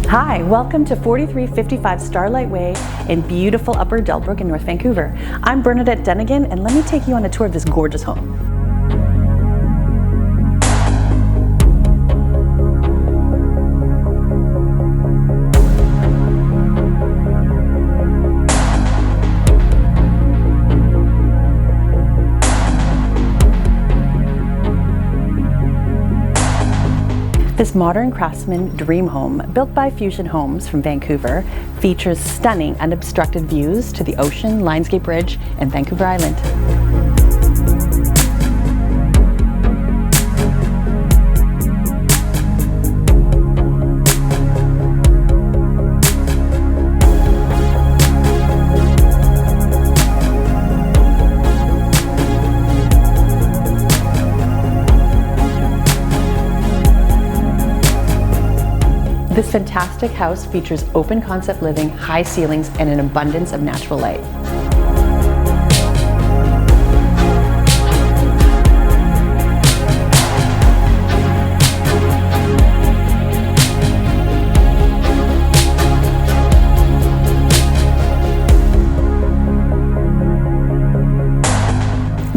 Hi, welcome to 4355 Starlight Way in beautiful Upper Delbrook in North Vancouver. I'm Bernadette Dunnigan, and let me take you on a tour of this gorgeous home. This modern craftsman dream home, built by Fusion Homes from Vancouver, features stunning unobstructed views to the ocean, Lionsgate Bridge, and Vancouver Island. This fantastic house features open concept living, high ceilings, and an abundance of natural light.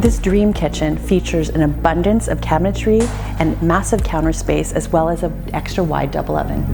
This dream kitchen features an abundance of cabinetry and massive counter space, as well as an extra wide double oven.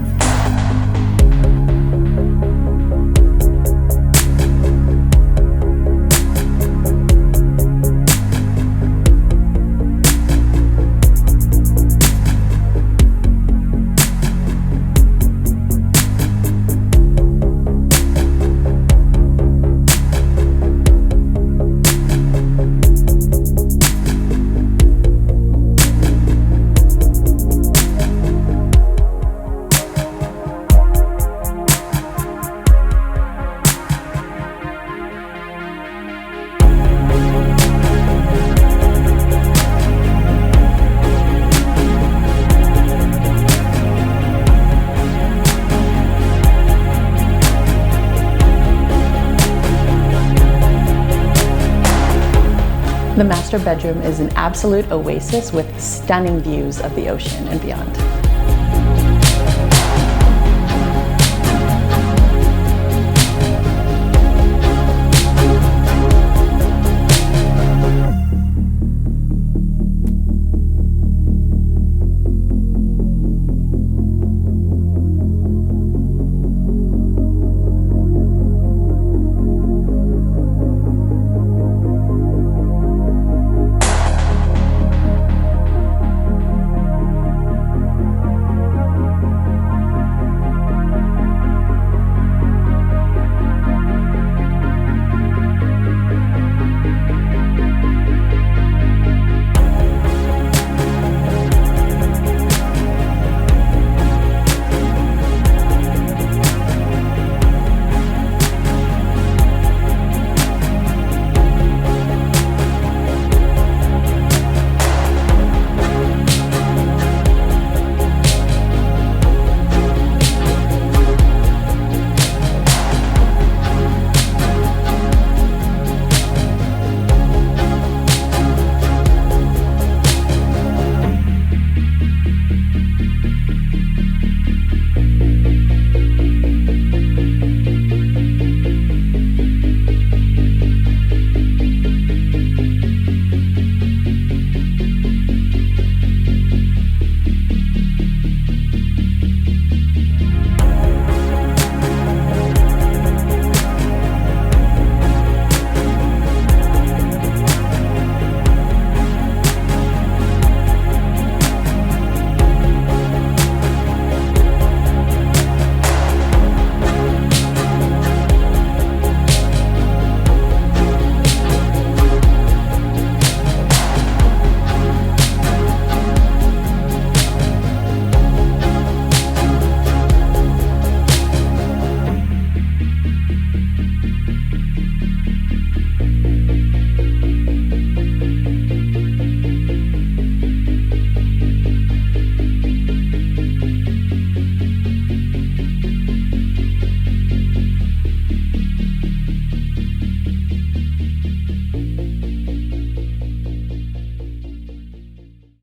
The master bedroom is an absolute oasis with stunning views of the ocean and beyond.